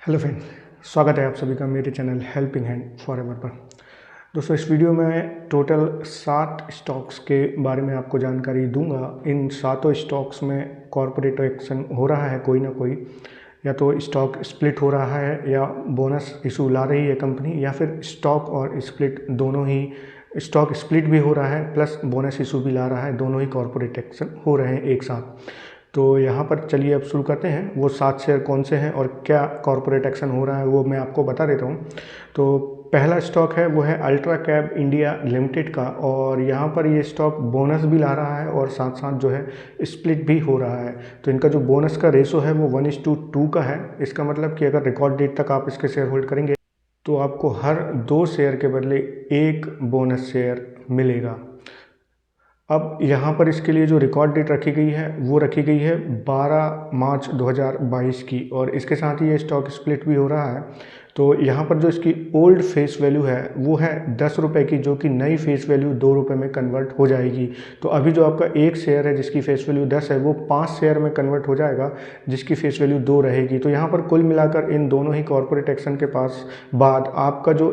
Hello friend, स्वागत है आप सभी का मेरे चैनल हेल्पिंग हैंड फॉरएवर पर। दोस्तों, इस वीडियो में टोटल 7 स्टॉक्स के बारे में आपको जानकारी दूंगा। इन 7 स्टॉक्स में कॉर्पोरेट एक्शन हो रहा है कोई ना कोई, या तो स्टॉक स्प्लिट हो रहा है या बोनस इशू ला रही है कंपनी, या फिर स्टॉक और स्प्लिट दोनों ही, स्टॉक स्प्लिट भी हो रहा है प्लस बोनस इशू भी ला रहा है, दोनों ही कॉर्पोरेट एक्शन हो रहे हैं एक साथ। तो यहाँ पर चलिए अब शुरू करते हैं। वो 7 शेयर कौन से हैं और क्या कॉर्पोरेट एक्शन हो रहा है वो मैं आपको बता देता हूँ। तो पहला स्टॉक है वो है अल्ट्रा कैब इंडिया लिमिटेड का, और यहाँ पर ये स्टॉक बोनस भी ला रहा है और साथ साथ जो है स्प्लिट भी हो रहा है। तो इनका जो बोनस का रेशो है वो 1:2 का है। इसका मतलब कि अगर रिकॉर्ड डेट तक आप इसके शेयर होल्ड करेंगे तो आपको हर 2 शेयर के बदले 1 बोनस शेयर मिलेगा। अब यहाँ पर इसके लिए जो रिकॉर्ड डेट रखी गई है वो रखी गई है 12 मार्च 2022 की, और इसके साथ ही ये स्टॉक स्प्लिट भी हो रहा है। तो यहाँ पर जो इसकी ओल्ड फेस वैल्यू है वो है 10 रुपये की, जो कि नई फेस वैल्यू 2 रुपये में कन्वर्ट हो जाएगी। तो अभी जो आपका एक शेयर है जिसकी फेस वैल्यू 10 है वो 5 शेयर में कन्वर्ट हो जाएगा जिसकी फेस वैल्यू 2 रहेगी। तो यहाँ पर कुल मिलाकर इन दोनों ही कॉर्पोरेट एक्शन के पास बाद आपका जो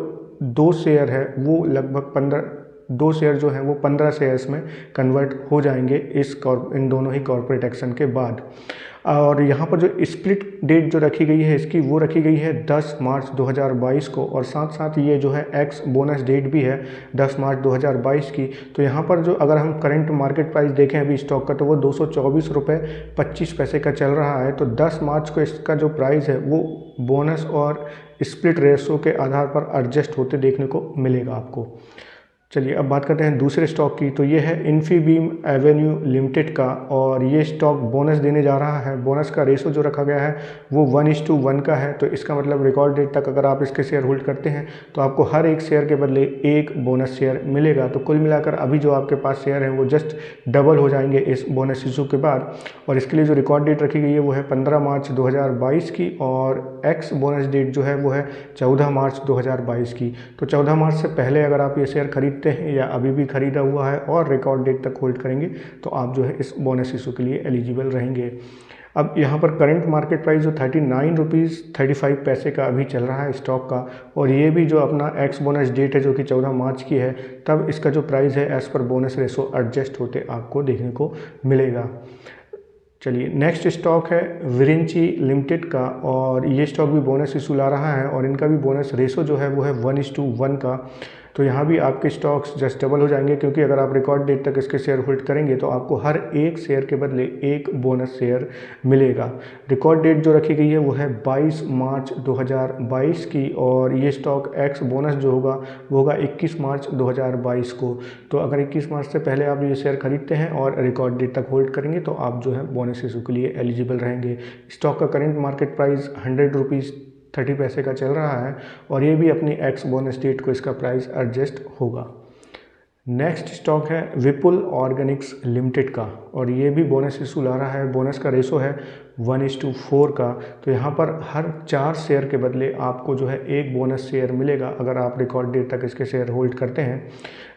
2 शेयर है वो लगभग 2 शेयर जो हैं वो 15 शेयर्स में कन्वर्ट हो जाएंगे इन दोनों ही कॉर्पोरेट एक्शन के बाद। और यहाँ पर जो स्प्लिट डेट जो रखी गई है इसकी वो रखी गई है 10 मार्च 2022 को, और साथ साथ ये जो है एक्स बोनस डेट भी है 10 मार्च 2022 की। तो यहाँ पर जो अगर हम करंट मार्केट प्राइस देखें अभी स्टॉक का, तो वो 224 रुपये 25 पैसे का चल रहा है। तो 10 मार्च को इसका जो प्राइस है वो बोनस और स्प्लिट रेशो के आधार पर एडजस्ट होते देखने को मिलेगा आपको। चलिए अब बात करते हैं दूसरे स्टॉक की। तो ये है इन्फीबीम एवेन्यू लिमिटेड का, और ये स्टॉक बोनस देने जा रहा है। बोनस का रेशो जो रखा गया है वो 1:1 का है। तो इसका मतलब रिकॉर्ड डेट तक अगर आप इसके शेयर होल्ड करते हैं तो आपको हर एक शेयर के बदले 1 बोनस शेयर मिलेगा। तो कुल मिलाकर अभी जो आपके पास शेयर हैं वो जस्ट डबल हो जाएंगे इस बोनस इशू के बाद। और इसके लिए जो रिकॉर्ड डेट रखी गई है वो है 15 मार्च 2022 की, और एक्स बोनस डेट जो है वो है 14 मार्च 2022 की। तो 14 मार्च से पहले अगर आप ये शेयर खरीदते हैं या अभी भी खरीदा हुआ है और रिकॉर्ड डेट तक होल्ड करेंगे तो आप जो है इस बोनस इशू के लिए एलिजिबल रहेंगे। अब यहाँ पर करंट मार्केट प्राइस जो 39 रुपीज़ 35 पैसे का अभी चल रहा है स्टॉक का, और ये भी जो अपना एक्स बोनस डेट है जो कि 14 मार्च की है, तब इसका जो प्राइस है as per bonus ratio adjust होते आपको देखने को मिलेगा। चलिए नेक्स्ट स्टॉक है विरिंची लिमिटेड का, और ये स्टॉक भी बोनस इशू ला रहा है और इनका भी बोनस रेशो जो है वो है 1:1 का। तो यहाँ भी आपके स्टॉक्स जस्ट डबल हो जाएंगे, क्योंकि अगर आप रिकॉर्ड डेट तक इसके शेयर होल्ड करेंगे तो आपको हर एक शेयर के बदले 1 बोनस शेयर मिलेगा। रिकॉर्ड डेट जो रखी गई है वो है 22 मार्च 2022 की, और ये स्टॉक एक्स बोनस जो होगा वो होगा 21 मार्च 2022 को। तो अगर 21 मार्च से पहले आप ये शेयर खरीदते हैं और रिकॉर्ड डेट तक होल्ड करेंगे तो आप जो है बोनस इशू के लिए एलिजिबल रहेंगे। स्टॉक का करंट मार्केट प्राइस 100 रुपीज़ 30 पैसे का चल रहा है, और ये भी अपनी एक्स बोनस डेट को इसका प्राइस एडजस्ट होगा। नेक्स्ट स्टॉक है विपुल ऑर्गेनिक्स लिमिटेड का, और ये भी बोनस इशू ला रहा है। बोनस का रेशो है 1:4 का। तो यहाँ पर हर 4 शेयर के बदले आपको जो है 1 बोनस शेयर मिलेगा अगर आप रिकॉर्ड डेट तक इसके शेयर होल्ड करते हैं।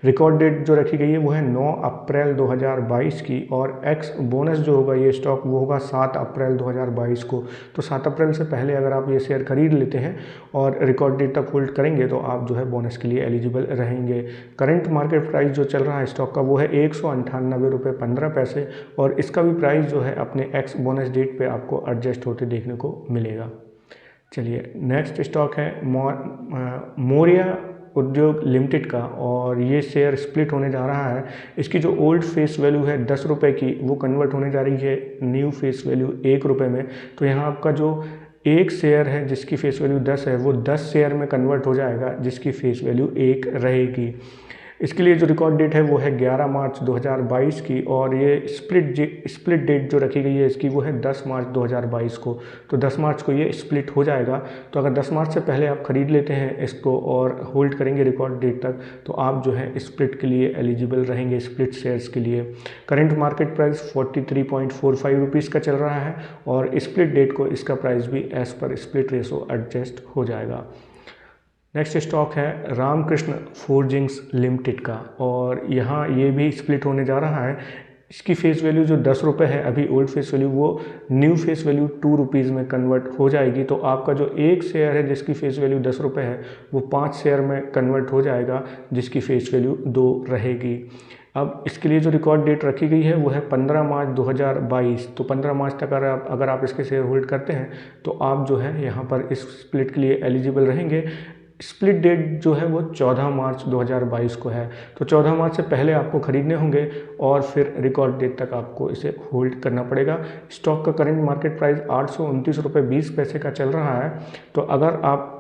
रिकॉर्ड डेट जो रखी गई है वो है 9 अप्रैल 2022 की, और एक्स बोनस जो होगा ये स्टॉक वो होगा 7 अप्रैल 2022 को। तो 7 अप्रैल से पहले अगर आप ये शेयर खरीद लेते हैं और रिकॉर्ड डेट तक होल्ड करेंगे तो आप जो है बोनस के लिए एलिजिबल रहेंगे। करंट मार्केट प्राइस जो चल रहा है स्टॉक का वो है 198 रुपये 15 पैसे, और इसका भी प्राइस जो है अपने एक्स बोनस डेट पे आपको एडजस्ट होते देखने को मिलेगा। चलिए नेक्स्ट स्टॉक है मौर्या उद्योग लिमिटेड का, और ये शेयर स्प्लिट होने जा रहा है। इसकी जो ओल्ड फेस वैल्यू है 10 रुपये की वो कन्वर्ट होने जा रही है न्यू फेस वैल्यू 1 रुपये में। तो यहाँ आपका जो एक शेयर है जिसकी फेस वैल्यू 10 है वो 10 शेयर में कन्वर्ट हो जाएगा जिसकी फेस वैल्यू 1 रहेगी। इसके लिए जो रिकॉर्ड डेट है वो है 11 मार्च 2022 की, और ये स्प्लिट डेट जो रखी गई है इसकी वो है 10 मार्च 2022 को। तो 10 मार्च को ये स्प्लिट हो जाएगा। तो अगर 10 मार्च से पहले आप खरीद लेते हैं इसको और होल्ड करेंगे रिकॉर्ड डेट तक तो आप जो है स्प्लिट के लिए एलिजिबल रहेंगे, स्प्लिट शेयर्स के लिए। करंट मार्केट प्राइस 43.45 रुपीज़ का चल रहा है, और स्प्लिट डेट को इसका प्राइस भी as per split ratio adjust हो जाएगा। नेक्स्ट स्टॉक है रामकृष्ण फोर्जिंग्स लिमिटेड का, और यहाँ ये भी स्प्लिट होने जा रहा है। इसकी फेस वैल्यू जो 10 रुपये है अभी ओल्ड फेस वैल्यू, वो न्यू फेस वैल्यू 2 रुपीज़ में कन्वर्ट हो जाएगी। तो आपका जो एक शेयर है जिसकी फेस वैल्यू 10 रुपये है वो 5 शेयर में कन्वर्ट हो जाएगा जिसकी फेस वैल्यू 2 रहेगी। अब इसके लिए जो रिकॉर्ड डेट रखी गई है वो है 15 मार्च 2022। तो 15 मार्च तक अगर आप इसके शेयर होल्ड करते हैं तो आप जो है यहाँ पर इस स्प्लिट के लिए एलिजिबल रहेंगे। स्प्लिट डेट जो है वो 14 मार्च 2022 को है। तो 14 मार्च से पहले आपको ख़रीदने होंगे और फिर रिकॉर्ड डेट तक आपको इसे होल्ड करना पड़ेगा। स्टॉक का करंट मार्केट प्राइस 829 रुपये 20 पैसे का चल रहा है। तो अगर आप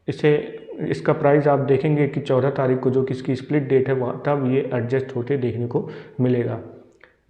इसका प्राइस आप देखेंगे कि 14 तारीख को जो कि इसकी स्प्लिट डेट है वह तब ये एडजस्ट होते देखने को मिलेगा।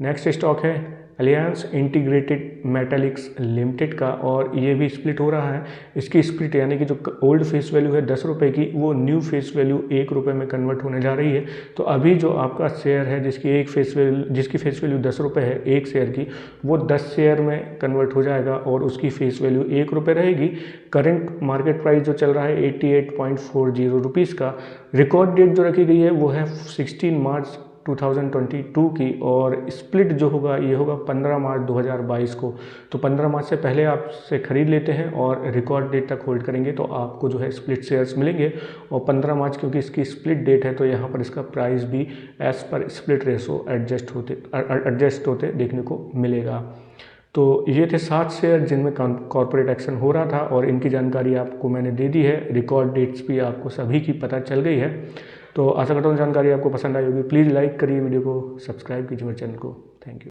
नेक्स्ट स्टॉक है अलियांस इंटीग्रेटेड मेटालिक्स लिमिटेड का, और ये भी स्प्लिट हो रहा है। इसकी स्प्लिट यानी कि जो ओल्ड फेस वैल्यू है 10 रुपये की वो न्यू फेस वैल्यू 1 रुपये में कन्वर्ट होने जा रही है। तो अभी जो आपका शेयर है जिसकी फेस वैल्यू 10 रुपये है एक शेयर की, वो 10 शेयर में कन्वर्ट हो जाएगा और उसकी फेस वैल्यू 1 रुपये रहेगी। करंट मार्केट प्राइस जो चल रहा है 88.40 रुपीज़ का। रिकॉर्ड डेट जो रखी गई है वो है 16 मार्च 2022 की, और स्प्लिट जो होगा ये होगा 15 मार्च 2022 को। तो 15 मार्च से पहले आप से ख़रीद लेते हैं और रिकॉर्ड डेट तक होल्ड करेंगे तो आपको जो है स्प्लिट शेयर्स मिलेंगे। और 15 मार्च क्योंकि इसकी स्प्लिट डेट है तो यहाँ पर इसका प्राइस भी as per split ratio adjust होते देखने को मिलेगा। तो ये थे 7 शेयर जिनमें कॉर्पोरेट एक्शन हो रहा था और इनकी जानकारी आपको मैंने दे दी है। रिकॉर्ड डेट्स भी आपको सभी की पता चल गई है। तो आशा करता हूँ जानकारी आपको पसंद आई होगी। प्लीज़ लाइक करिए वीडियो को, सब्सक्राइब कीजिए मेरे चैनल को। Thank you.